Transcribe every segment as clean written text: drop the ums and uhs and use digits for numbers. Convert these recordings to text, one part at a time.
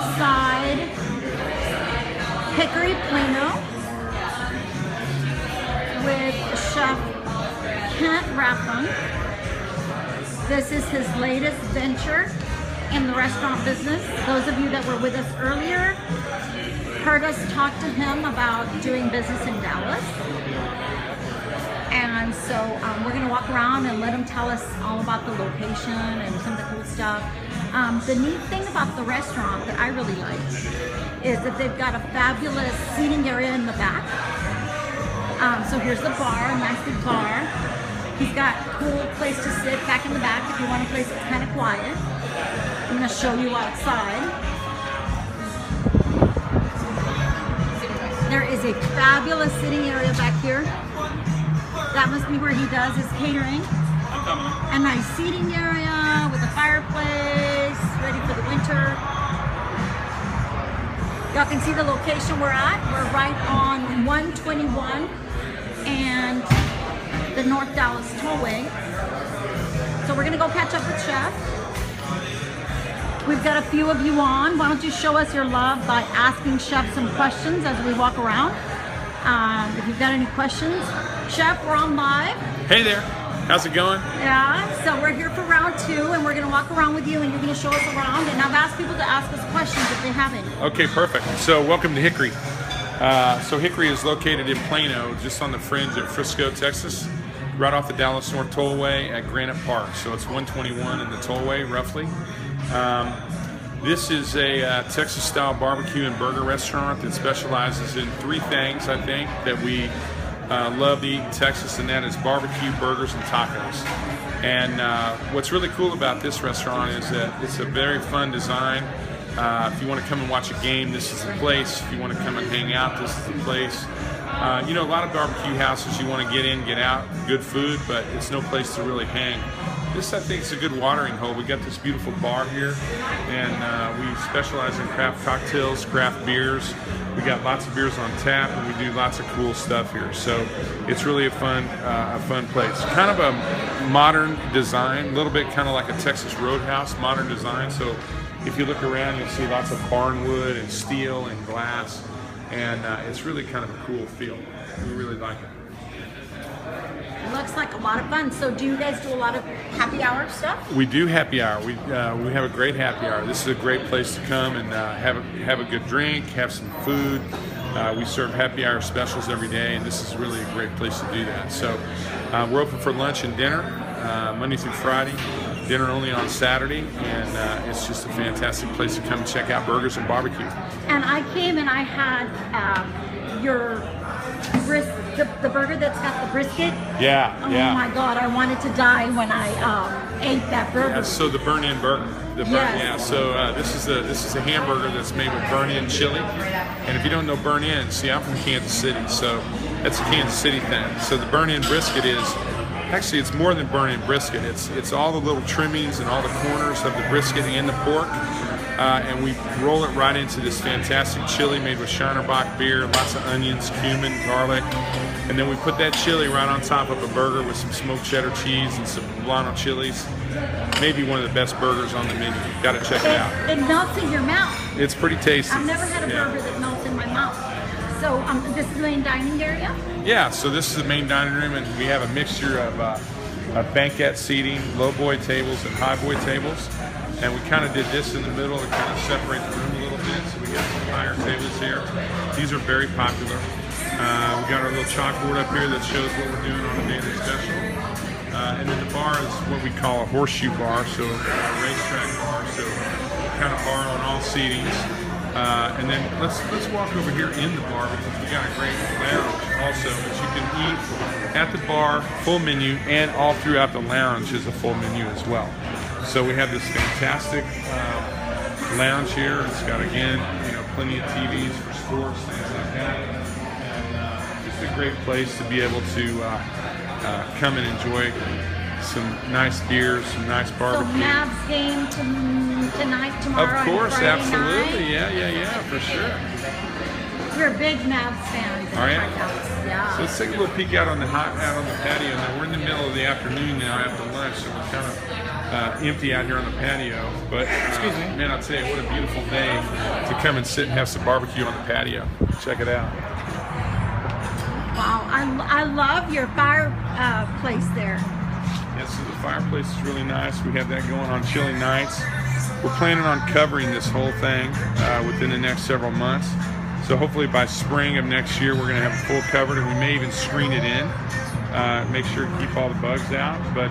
inside Hickory Plano with Chef Rathbun. This is his latest venture in the restaurant business. Those of you that were with us earlier heard us talk to him about doing business in Dallas. And so we're going to walk around and let him tell us all about the location and some of the cool stuff. The neat thing about the restaurant that I really like is that they've got a fabulous seating area in the back. So here's the bar, a nice big bar. He's got a cool place to sit back in the back if you want a place that's kind of quiet. I'm going to show you outside. There is a fabulous sitting area back here. That must be where he does his catering. A nice seating area with a fireplace, ready for the winter. Y'all can see the location we're at. We're right on 121 and the North Dallas Tollway. So we're gonna go catch up with Chef. We've got a few of you on. Why don't you show us your love by asking Chef some questions as we walk around. If you've got any questions. Chef, we're on live. Hey there, how's it going? Yeah, so we're here for round 2 and we're gonna walk around with you and you're gonna show us around, and I've asked people to ask us questions if they have any. Okay, perfect. So welcome to Hickory. So Hickory is located in Plano, just on the fringe of Frisco, Texas, right off the Dallas North Tollway at Granite Park. So it's 121 in the Tollway, roughly. This is a Texas-style barbecue and burger restaurant that specializes in 3 things, I think, that we love to eat in Texas, and that is barbecue, burgers, and tacos. And what's really cool about this restaurant is that it's a very fun design. If you want to come and watch a game, this is the place. If you want to come and hang out, this is the place. You know, a lot of barbecue houses, you want to get in, get out, good food, but it's no place to really hang. This, I think, is a good watering hole. We got this beautiful bar here, and we specialize in craft cocktails, craft beers. We got lots of beers on tap, and we do lots of cool stuff here. So it's really a fun place. Kind of a modern design, a little bit kind of like a Texas Roadhouse modern design. So if you look around, you'll see lots of barnwood and steel and glass, and it's really kind of a cool feel. We really like it. Looks like a lot of fun. So do you guys do a lot of happy hour stuff? We do happy hour. We have a great happy hour. This is a great place to come and have a good drink, have some food. We serve happy hour specials every day, and this is really a great place to do that. So we're open for lunch and dinner, Monday through Friday. Dinner only on Saturday, and it's just a fantastic place to come and check out burgers and barbecue. And I came and I had your the burger that's got the brisket. Yeah, oh yeah. Oh my God, I wanted to die when I ate that burger. Yeah, so the burn-in burger. Yes. Yeah. So this is a hamburger that's made with burn-in chili. And if you don't know burn-in, see, I'm from Kansas City, so that's a Kansas City thing. So the burn-in brisket is actually, it's more than burn-in brisket. It's all the little trimmings and all the corners of the brisket and the pork. And we roll it right into this fantastic chili made with Shinerbach beer, lots of onions, cumin, garlic, and then we put that chili right on top of a burger with some smoked cheddar cheese and some poblano chilies. Maybe one of the best burgers on the menu. Got to check it out. It melts in your mouth. It's pretty tasty. I've never had a burger that melts in my mouth. So this is the main dining area? Yeah, so this is the main dining room, and we have a mixture of banquette seating, low boy tables, and high boy tables. And we kind of did this in the middle to kind of separate the room a little bit. So we got some higher tables here. These are very popular. We got our little chalkboard up here that shows what we're doing on a daily special. And then the bar is what we call a horseshoe bar, so a racetrack bar, so kind of bar on all seatings. And then let's walk over here in the bar, because we got a great lounge also that you can eat at the bar, full menu, and all throughout the lounge is a full menu as well. So we have this fantastic lounge here. It's got, again, plenty of TVs for sports, things like that, and just a great place to be able to come and enjoy some nice beers, some nice barbecue. So Mavs game tonight, tomorrow. Of course, Friday absolutely, night. yeah, for sure. We're big Mavs fans. All right. Yeah. So let's take a little peek out on the patio. Now we're in the middle of the afternoon now after lunch, so we're kind of empty out here on the patio. But Excuse me. man, I'll tell you, what a beautiful day to come and sit and have some barbecue on the patio. Check it out. Wow, I love your fireplace there. Yeah, so the fireplace is really nice. We have that going on chilly nights. We're planning on covering this whole thing within the next several months. So hopefully by spring of next year, we're going to have it full covered, and we may even screen it in. Make sure to keep all the bugs out. But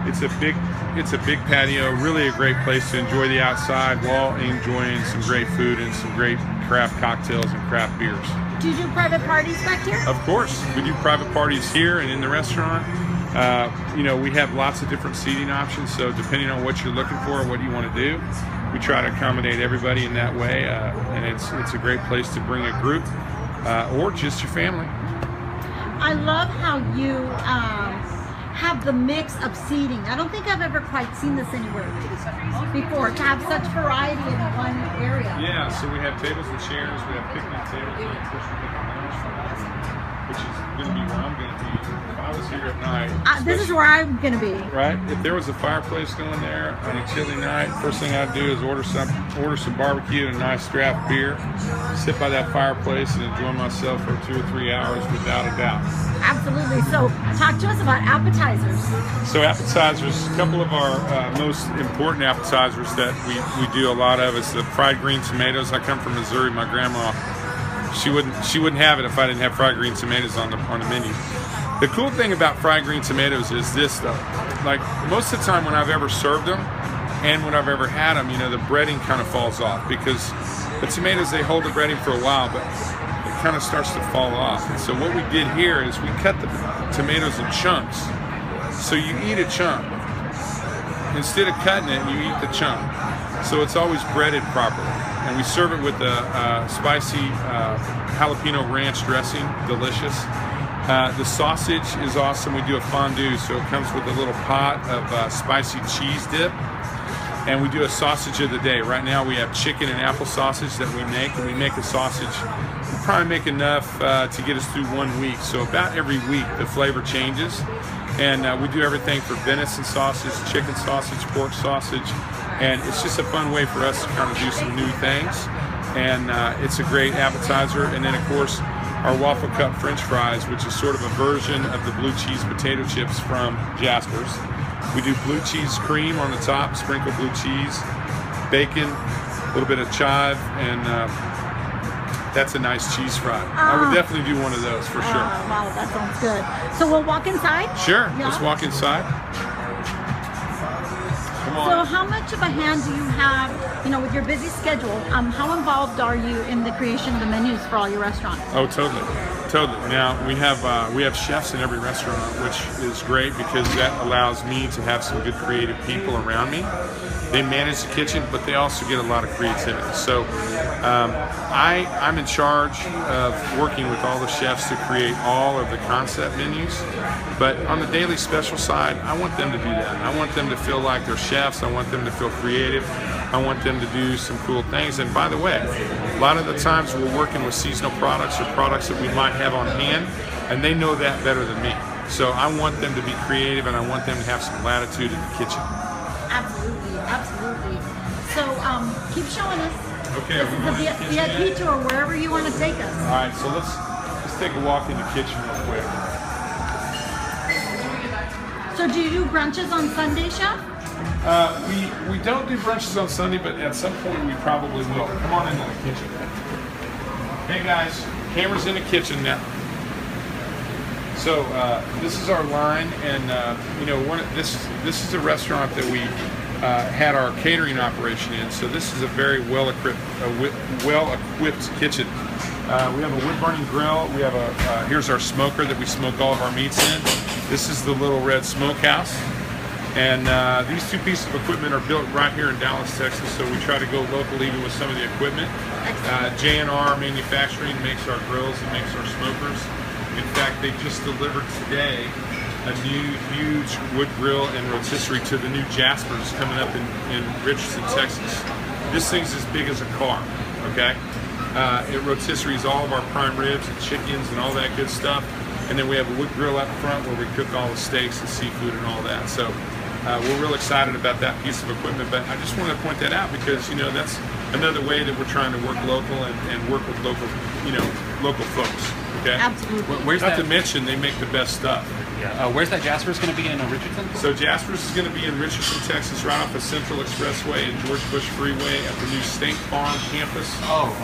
it's a big patio, really a great place to enjoy the outside while enjoying some great food and some great craft cocktails and craft beers. Do you do private parties back here? Of course, we do private parties here and in the restaurant. You know, we have lots of different seating options, so depending on what you're looking for, what you want to do, we try to accommodate everybody in that way, and it's a great place to bring a group or just your family. I love how you have the mix of seating. I don't think I've ever quite seen this anywhere before, to have such variety in one area. Yeah, so we have tables and chairs, we have picnic tables, we have which is going to be where I'm going to be. If I was here at night. This is where I'm going to be. Right? If there was a fireplace going there on a chilly night, first thing I'd do is order some barbecue and a nice draft beer, sit by that fireplace and enjoy myself for 2 or 3 hours without a doubt. Absolutely. So talk to us about appetizers. So appetizers, a couple of our most important appetizers that we do a lot of is the fried green tomatoes. I come from Missouri. My grandma, she wouldn't have it if I didn't have fried green tomatoes on the menu. The cool thing about fried green tomatoes is this though, like most of the time when I've ever served them and when I've ever had them, you know, the breading kind of falls off because the tomatoes, they hold the breading for a while, but it kind of starts to fall off. And so what we did here is we cut the tomatoes in chunks. So you eat a chunk. Instead of cutting it, you eat the chunk. So it's always breaded properly. And we serve it with a spicy jalapeno ranch dressing, delicious. The sausage is awesome. We do a fondue, so it comes with a little pot of spicy cheese dip. And we do a sausage of the day. Right now we have chicken and apple sausage that we make, and we make a sausage. We probably make enough to get us through 1 week. So about every week the flavor changes. And we do everything for venison sausage, chicken sausage, pork sausage. And it's just a fun way for us to kind of do some new things. And it's a great appetizer. And then of course, our waffle cup French fries, which is sort of a version of the blue cheese potato chips from Jasper's. We do blue cheese cream on the top, sprinkle blue cheese, bacon, a little bit of chive, and that's a nice cheese fry. I would definitely do one of those for sure. Wow, that sounds good. So we'll walk inside? Sure, Yeah. Let's walk inside. Come on. So how much of a hand do you have, you know, with your busy schedule, how involved are you in the creation of the menus for all your restaurants? Oh, totally. Now we have chefs in every restaurant, which is great because that allows me to have some good creative people around me. They manage the kitchen, but they also get a lot of creativity. So I'm in charge of working with all the chefs to create all of the concept menus. But on the daily special side, I want them to do that. I want them to feel like they're chefs. I want them to feel creative. I want them to do some cool things. And by the way, a lot of the times we're working with seasonal products or products that we might have on hand, and they know that better than me. So I want them to be creative, and I want them to have some latitude in the kitchen. Absolutely, absolutely. So keep showing us. Okay, This is the VIP tour, wherever you want to take us. All right, so let's take a walk in the kitchen real quick. So do you do brunches on Sunday, Chef? We don't do brunches on Sunday, but at some point we probably will. Come on into the kitchen. Hey guys, camera's in the kitchen now. So this is our line, and you know, this is a restaurant that we had our catering operation in. So this is a very well-equipped kitchen. We have a wood-burning grill. We have here's our smoker that we smoke all of our meats in. This is the Little Red Smokehouse. And these two pieces of equipment are built right here in Dallas, Texas, so we try to go local even with some of the equipment. J&R Manufacturing makes our grills and makes our smokers. In fact, they just delivered today a new huge wood grill and rotisserie to the new Jasper's coming up in Richardson, Texas. This thing's as big as a car, okay? It rotisseries all of our prime ribs and chickens and all that good stuff. And then we have a wood grill up front where we cook all the steaks and seafood and all that. So we're real excited about that piece of equipment. But I just wanted to point that out because, you know, that's another way that we're trying to work local and work with local, you know, local folks. Okay. Absolutely. Where's Not that? to mention they make the best stuff. Yeah. Where's that Jasper's going to be in Richardson? So Jasper's is going to be in Richardson, Texas, right off of Central Expressway and George Bush Freeway at the new State Farm campus,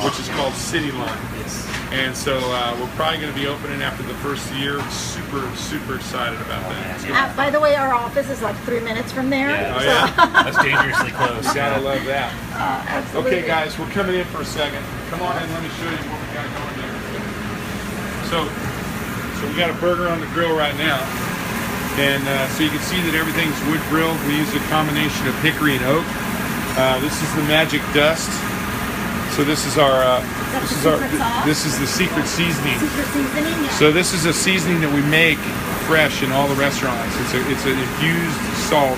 which is called City Line. Yes. And so we're probably going to be opening after the first year. Super, super excited about that. By the way, our office is like 3 minutes from there. Yeah. Oh, yeah? That's dangerously close. Gotta love that. Absolutely. Okay, guys, we're coming in for a second. Come on in, let me show you what we got going here. So we got a burger on the grill right now. And so you can see that everything's wood grilled. We use a combination of hickory and oak. This is the magic dust. So this is our this is the secret seasoning. Secret seasoning, yeah. So this is a seasoning that we make fresh in all the restaurants. It's an infused salt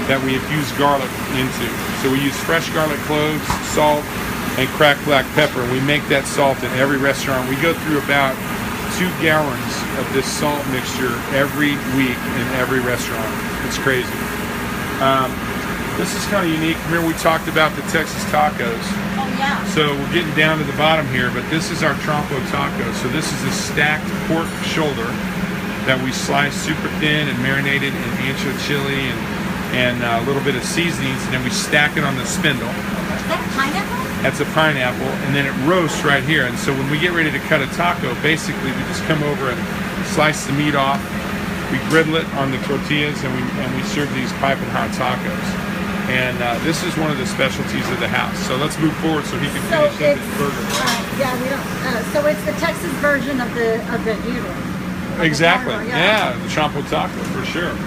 that we infuse garlic into. So we use fresh garlic cloves, salt, and cracked black pepper. We make that salt in every restaurant. We go through about 2 gallons of this salt mixture every week in every restaurant. It's crazy. This is kind of unique. Remember we talked about the Texas tacos. Oh yeah. So we're getting down to the bottom here, but this is our trompo taco. So this is a stacked pork shoulder that we slice super thin and marinated in ancho chili and a little bit of seasonings, and then we stack it on the spindle. Is that pineapple? That's a pineapple, and then it roasts right here. And so when we get ready to cut a taco, basically we just come over and slice the meat off. We griddle it on the tortillas, and we serve these piping hot tacos. And this is one of the specialties of the house. So let's move forward so he can finish up his burger. Yeah, we don't. So it's the Texas version of the noodle. Exactly. The Yeah, the trompo taco for sure.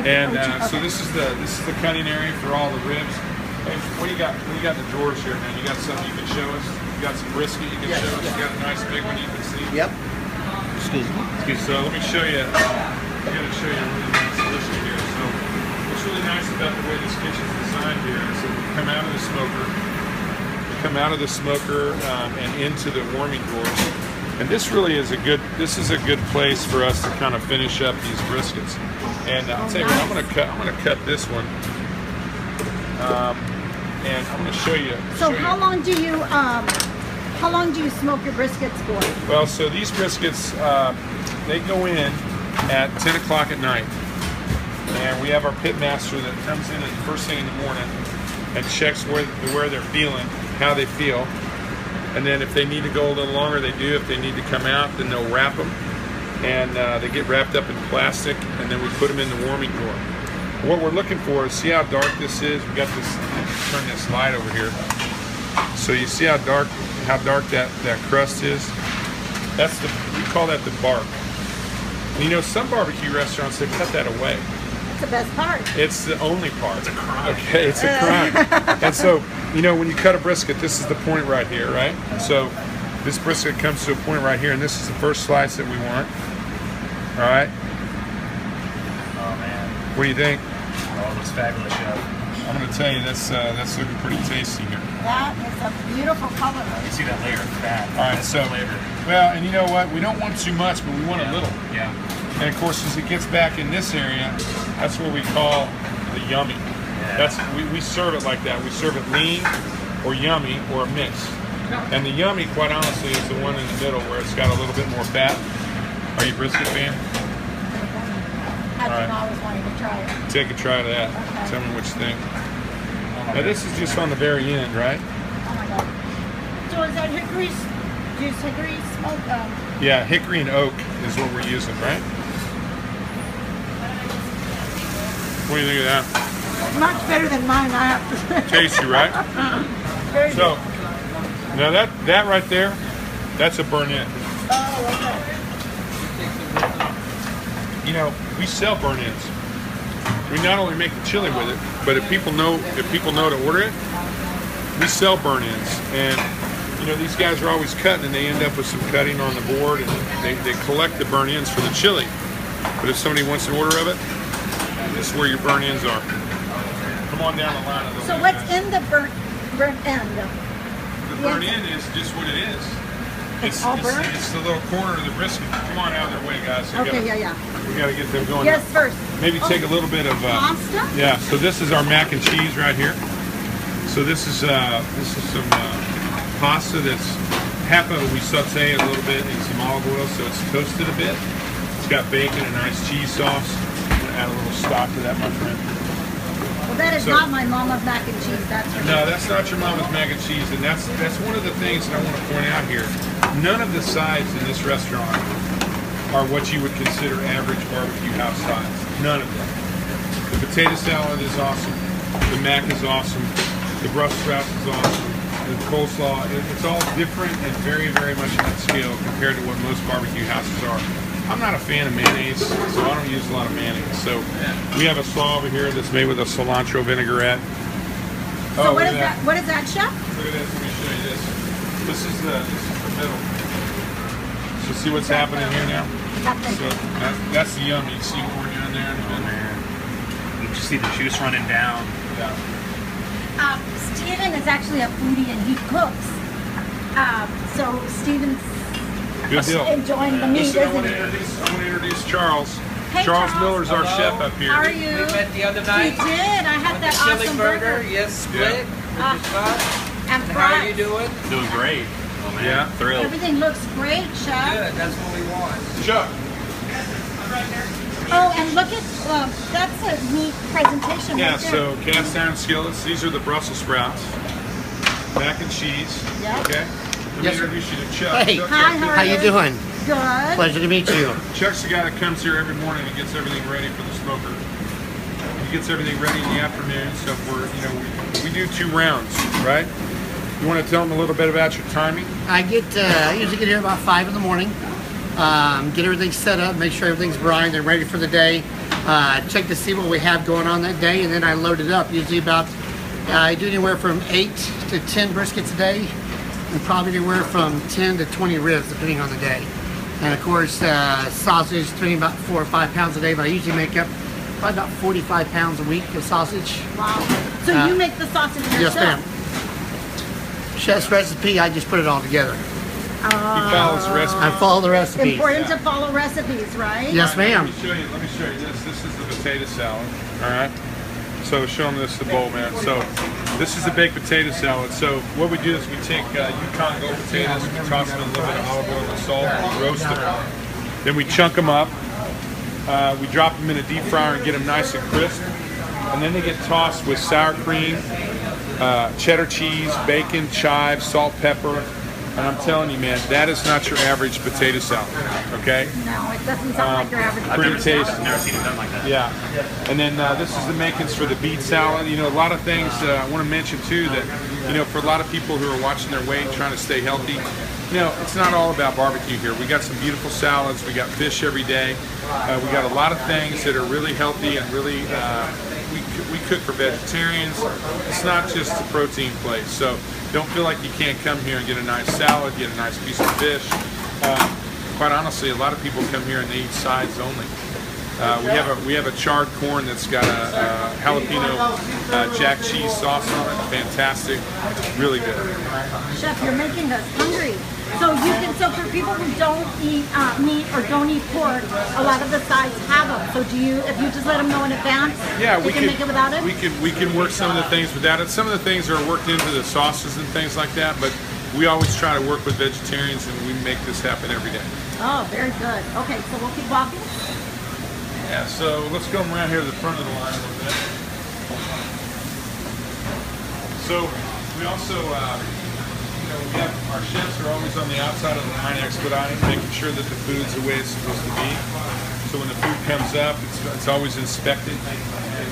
And so okay. this is the cutting area for all the ribs. Hey, what do you got? We got in the drawers here, man. You got something you can show us? You got some brisket you can show us? You got a nice big one you can see? Yep. Excuse me. So let me show you. I'm going to show you a really nice brisket here. So what's really nice about the way this kitchen's designed here is that we come out of the smoker. We come out of the smoker and into the warming drawers. And this really is a good place for us to kind of finish up these briskets. And I'll tell you what, I'm gonna cut this one. And I'm going to show you. So how long do you smoke your briskets for? Well, so these briskets, they go in at 10 o'clock at night. And we have our pit master that comes in at the first thing in the morning and checks where they're feeling, how they feel. And then if they need to go a little longer, they do. If they need to come out, then they'll wrap them. And they get wrapped up in plastic, and then we put them in the warming drawer. What we're looking for is, see how dark this is? We got this, turn this light over here. So you see how dark that crust is? We call that the bark. You know, some barbecue restaurants, they cut that away. That's the best part. It's the only part. It's a crime. Okay, it's a crime. And so, you know, when you cut a brisket, this is the point right here, right? And so this brisket comes to a point right here, and this is the first slice that we want. All right? Oh man. What do you think? Oh, it looks fabulous, Chef. I'm going to tell you, that's looking pretty tasty here. That is a beautiful color. You see that layer of fat. All right, That's so, the flavor. well, and you know what? We don't want too much, but we want a little. Yeah. And of course, as it gets back in this area, that's what we call the yummy. Yeah. We serve it like that. We serve it lean or yummy or a mix. And the yummy, quite honestly, is the one in the middle where it's got a little bit more fat. Are you a brisket fan? I've All right. been always wanting to try it. Take a try of that. Okay. Tell me what you think. Now this is just on the very end, right? Oh my God. So is that hickory smoke? Yeah, hickory and oak is what we're using, right? What do you think of that? Much better than mine, I have to say. Tasty, right? Very So, good. now that right there, that's a burn-in. Oh, okay. You know, we sell burn-ins. We not only make the chili with it, but if people know to order it, we sell burn-ins. And you know, these guys are always cutting, and they end up with some cutting on the board, and they collect the burn-ins for the chili. But if somebody wants an order of it, this is where your burn-ins are. Come on down the line a little So bit, what's guys. in the burnt end? The burn-in is just what it is. It's all burnt? It's the little corner of the brisket. Come on out of their way, guys. Okay, yeah. We got to get them going. Yes, first. Maybe take a little bit of pasta. Yeah. So this is our mac and cheese right here. So this is some pasta that's half of it we saute a little bit in some olive oil, so it's toasted a bit. It's got bacon and nice cheese sauce. I'm gonna add a little stock to that, my friend. Well, that is not my mama's mac and cheese. That's for no, that's not your mama's mac and cheese, and that's one of the things that I want to point out here. None of the sides in this restaurant are what you would consider average barbecue house sides. None of them. The potato salad is awesome. The mac is awesome. The Brussels sprouts is awesome. The coleslaw, it's all different and very, very much upscale compared to what most barbecue houses are. I'm not a fan of mayonnaise, so I don't use a lot of mayonnaise. So we have a slaw over here that's made with a cilantro vinaigrette. So what is that? What is that, chef? Look at this. Let me show you this. This is the middle. So see what's happening here now? So that's the yum. You see what we're doing there in the middle. You just see the juice running down. Yeah. Steven is actually a foodie and he cooks. So Steven's Good deal. enjoying the meat, Listen, I isn't want he? to introduce Charles. Hey, Charles Miller's our Hello. chef up here. How are you? We met the other We night. did. I had that Chili awesome burger, burger. yes, split with your sauce. And And how are you fries. doing? Doing great. Oh man, Yeah. thrilled. Everything looks great, chef. Good, that's what we want. Chuck. Oh, and look at that's a neat presentation. Yeah, right there. so cast iron skillets. These are the Brussels sprouts. Mac and cheese. Yep. Okay. Let me introduce you to Chuck. Hey. Chuck's Hi, our how are How you doing? Good. Pleasure to meet you. Chuck's the guy that comes here every morning and gets everything ready for the smoker. He gets everything ready in the afternoon, so we do 2 rounds, right? You want to tell them a little bit about your timing? I usually get here about 5 in the morning. Get everything set up, make sure everything's brined and ready for the day. Check to see what we have going on that day, and then I load it up. Usually I do anywhere from 8 to 10 briskets a day, and probably anywhere from 10 to 20 ribs, depending on the day. And of course, sausage, between about 4 or 5 pounds a day, but I usually make up probably about 45 pounds a week of sausage. Wow. So you make the sausage yourself? Yes, ma'am. Chef's recipe, I just put it all together. He follows the recipe. I follow the recipe. Important to follow recipes, right? Yes, ma'am. Let me show you this. This is the potato salad. All right. So show them this, the bowl, man. So this is the baked potato salad. So what we do is we take Yukon Gold potatoes, we toss them in a little bit of olive oil and salt, and roast them. Then we chunk them up. We drop them in a deep fryer and get them nice and crisp. And then they get tossed with sour cream, cheddar cheese, bacon, chives, salt, pepper. And I'm telling you, man, that is not your average potato salad, okay? No, it doesn't sound like your average. Pretty tasty. I've never seen it done like that. Yeah. And then this is the makings for the beet salad. You know, a lot of things I want to mention too that, you know, for a lot of people who are watching their weight, trying to stay healthy, you know, it's not all about barbecue here. We got some beautiful salads. We got fish every day. We got a lot of things that are really healthy and really, we cook for vegetarians. It's not just a protein place. So don't feel like you can't come here and get a nice salad, get a nice piece of fish. Quite honestly, a lot of people come here and they eat sides only. We have a charred corn that's got a jalapeno jack cheese sauce on it. Fantastic, really good. Chef, you're making us hungry. So for people who don't eat meat or don't eat pork, a lot of the sides have them. So if you just let them know in advance, Yeah, we can make it without it? We can work some of the things without it. Some of the things are worked into the sauces and things like that, but we always try to work with vegetarians and we make this happen every day. Oh, very good. Okay, so we'll keep walking. Yeah, so let's go around here to the front of the line a little bit. So we also, we have our chefs are always on the outside of the line expediting, making sure that the food's the way it's supposed to be. So when the food comes up, it's always inspected. And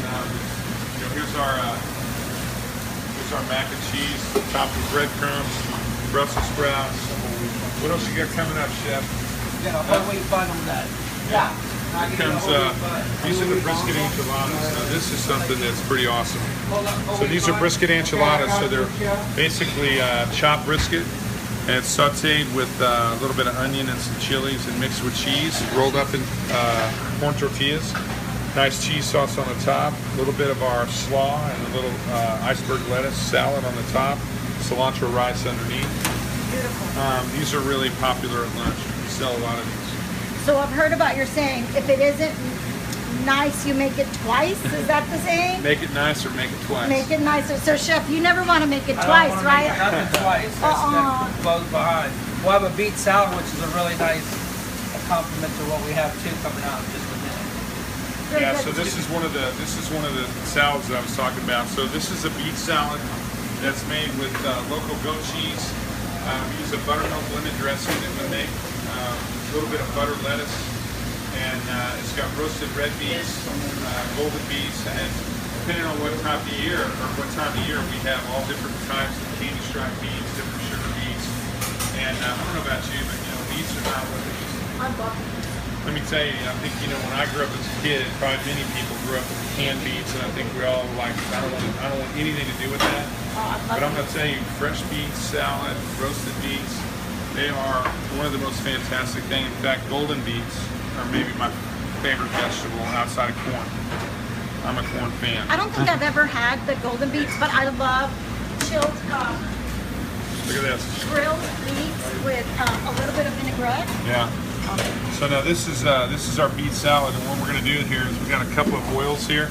here's our mac and cheese, topped with breadcrumbs, Brussels sprouts. What else you got coming up, Chef? Yeah, I'll wait fun on that. Yeah. Here comes, these are the brisket enchiladas. Now this is something that's pretty awesome. So these are brisket enchiladas. So they're basically chopped brisket and it's sauteed with a little bit of onion and some chilies and mixed with cheese, rolled up in corn tortillas. Nice cheese sauce on the top, a little bit of our slaw and a little iceberg lettuce salad on the top, cilantro rice underneath. Beautiful. These are really popular at lunch. We sell a lot of these. So I've heard about your saying, if it isn't nice, you make it twice. Is that the saying? Make it nice or make it twice. Make it nicer. So chef, you never want to make it I don't twice, wanna right? make nothing twice. That blows behind. We'll have a beet salad, which is a really nice compliment to what we have too coming out in just a minute. Very Yeah, good. so this is one of the salads that I was talking about. So this is a beet salad that's made with local goat cheese. We use a buttermilk blended dressing that we make. A little bit of butter lettuce, and it's got roasted red beets, golden beets, and then depending on what time of year we have all different types of candy stripe beets, different sugar beets. And I don't know about you, but beets are not what they used to be. I'm bucking. Let me tell you, I think when I grew up as a kid, probably many people grew up with canned beets, and I think we all like. I don't want anything to do with that. But I'm going to tell you, fresh beets, salad, roasted beets, they are one of the most fantastic things. In fact, golden beets are maybe my favorite vegetable outside of corn. I'm a corn fan. I don't think I've ever had the golden beets, but I love chilled Look at this. grilled beets with a little bit of vinaigrette. Yeah. So now this is our beet salad, and what we're going to do here is we've got a couple of oils here.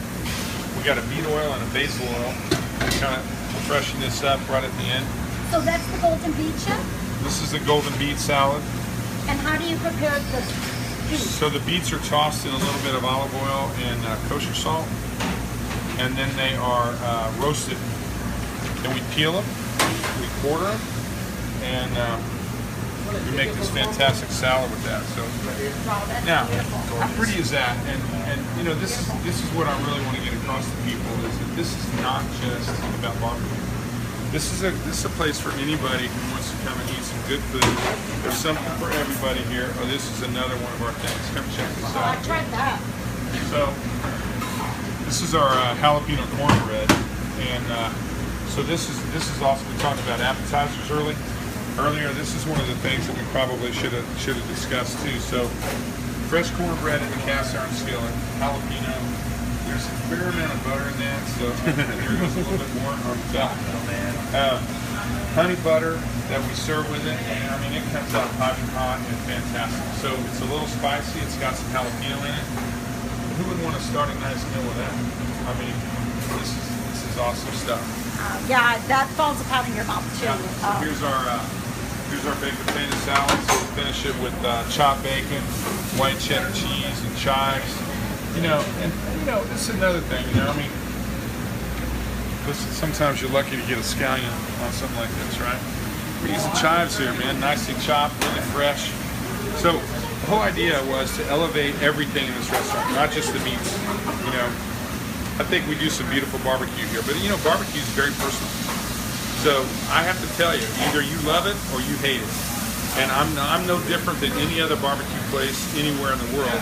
We got a beet oil and a basil oil. We're kind of freshen this up right at the end. So that's the golden beet, chef? This is the golden beet salad. And how do you prepare the beets? So the beets are tossed in a little bit of olive oil and kosher salt, and then they are roasted. Then we peel them, we quarter them, and we make this fantastic salad with that. So Wow, that's now, beautiful. how pretty is that? And this is what I really want to get across to people is that this is not just about barbecue. This is a place for anybody who wants to come and eat some good food. There's something for everybody here. Oh, this is another one of our things. Come check this Oh, I out. tried that. So this is our jalapeno cornbread, and so this is also, we talked about appetizers earlier. This is one of the things that we probably should have discussed too. So fresh cornbread in the cast iron skillet, jalapeno. There's a fair amount of butter in that, so there goes a little bit more on top. Honey butter that we serve with it. And, I mean, it comes out piping hot and fantastic. So it's a little spicy. It's got some jalapeno in it. Who would want to start a nice meal with that? I mean, this is awesome stuff. Yeah, that falls apart in your mouth too. So here's our baked potato salad. So we'll finish it with chopped bacon, white cheddar cheese, and chives. This is another thing. I mean, listen, sometimes you're lucky to get a scallion on something like this, right? We're using chives here, man. Nicely chopped, really fresh. So the whole idea was to elevate everything in this restaurant, not just the meats. I think we do some beautiful barbecue here, but barbecue is very personal. So I have to tell you, either you love it or you hate it. And I'm no different than any other barbecue place anywhere in the world.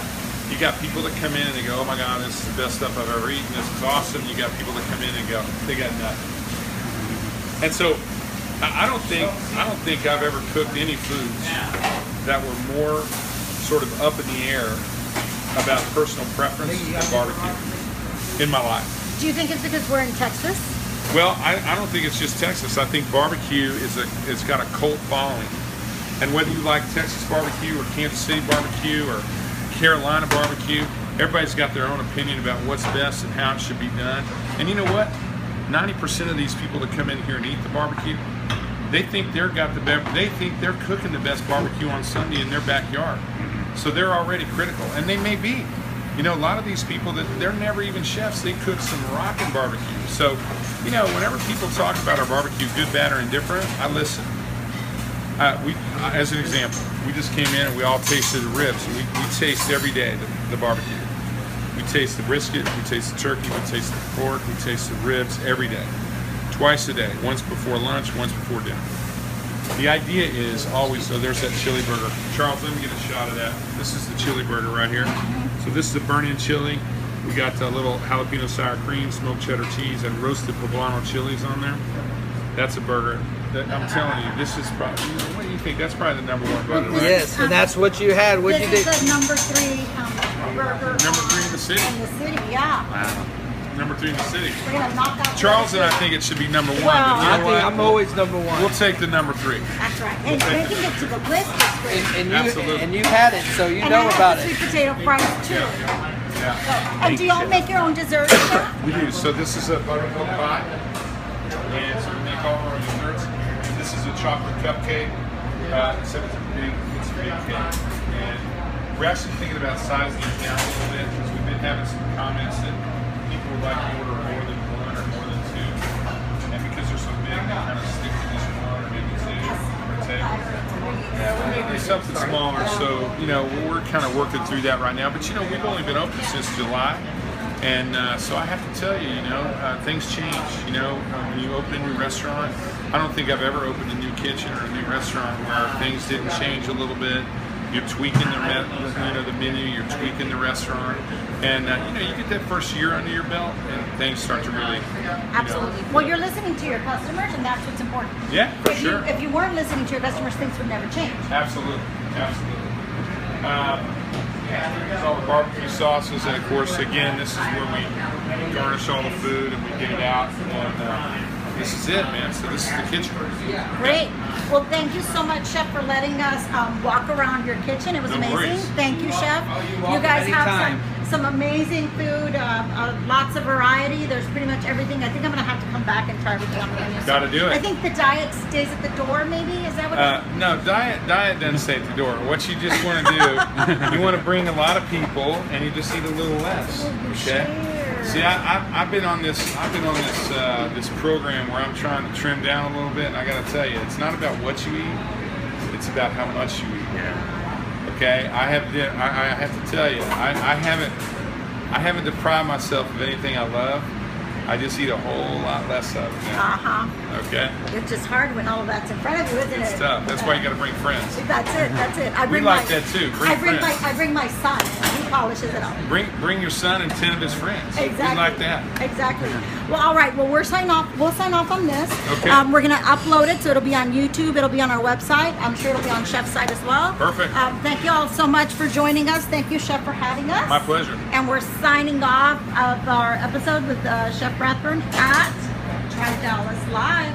You got people that come in and they go, "Oh my God, this is the best stuff I've ever eaten. This is awesome." You got people that come in and go, "They got nothing." And so I don't think I've ever cooked any foods that were more sort of up in the air about personal preference than barbecue in my life. Do you think it's because we're in Texas? Well, I don't think it's just Texas. I think barbecue it's got a cult following. And whether you like Texas barbecue or Kansas City barbecue or Carolina barbecue, everybody's got their own opinion about what's best and how it should be done. And you know what? 90% of these people that come in here and eat the barbecue, they think they're cooking the best barbecue on Sunday in their backyard. So they're already critical, and they may be. A lot of these people they're never even chefs. They cook some rockin' barbecue. So, whenever people talk about our barbecue, good, bad, or indifferent, I listen. As an example, we just came in and we all tasted the ribs. We taste every day the barbecue. We taste the brisket, we taste the turkey, we taste the pork, we taste the ribs every day. Twice a day, once before lunch, once before dinner. The idea is always, so there's that chili burger. Charles, let me get a shot of that. This is the chili burger right here. So this is a burnt-in chili. We got a little jalapeno sour cream, smoked cheddar cheese, and roasted poblano chilies on there. That's a burger. I'm telling you, this is probably, what do you think? That's probably the number one burger, right? Yes, and that's what you had. What'd you This think? is the number 3 burger Number 3 in the city? in the city, yeah. Wow. Number 3 in the city. We're gonna knock out Charles and I think it should be number 1. Well, but you I know think what? I'm always number one. We'll take the number 3. That's right. And making it to the list is great. Absolutely. And you had it, so you And know I about have the it. sweet potato fries too. Yeah. And do y'all make your own desserts? Chef? We do. So this is a buttermilk pie, and so we make all of our desserts. This is a chocolate cupcake. Except it's a big cake. And we're actually thinking about sizing it down a little bit because we've been having some comments that people would like to order more than 1 or more than 2. And because they're so big, they kind of stick to just 1 or maybe 2 per table. Yeah, it's something smaller, so we're kind of working through that right now. But we've only been open since July, and so I have to tell you, things change. When you open a new restaurant, I don't think I've ever opened a new kitchen or a new restaurant where things didn't change a little bit. You're tweaking the menu, you're tweaking the restaurant, and you get that first year under your belt, and things start to really. Absolutely. Well, you're listening to your customers, and that's what's important. Yeah, for sure. If you weren't listening to your customers, things would never change. Absolutely. There's all the barbecue sauces, and of course, again, this is where we garnish all the food and we get it out. And this is it, man. So this is the kitchen. Great. Well, thank you so much, Chef, for letting us walk around your kitchen. It was No amazing. worries. Thank you, Chef. You're You welcome guys anytime. have some amazing food, lots of variety. There's pretty much everything. I think I'm going to have to come back and try everything on the menu. Gotta do it. I think the diet stays at the door, maybe? Is that what it is? No, diet doesn't stay at the door. What you just want to do, you want to bring a lot of people, and you just eat a little less. Okay. See, I've been on this this program where I'm trying to trim down a little bit, and I got to tell you, it's not about what you eat; it's about how much you eat. Yeah. Okay, I have to tell you, I haven't deprived myself of anything I love. I just eat a whole lot less of it now. Okay? It's just hard when all of that's in front of you, isn't It's it? tough. That's why you got to bring friends. That's it. I We bring like my, that too. Bring I bring friends. I bring my son. He polishes it up. Bring your son and 10 of his friends. Exactly. We like that. Exactly. Well, all right. Well, we'll sign off on this. Okay. We're gonna upload it, so it'll be on YouTube. It'll be on our website. I'm sure it'll be on Chef's site as well. Perfect. Thank you all so much for joining us. Thank you, Chef, for having us. My pleasure. And we're signing off of our episode with Chef Rathbun at Try Dallas Live.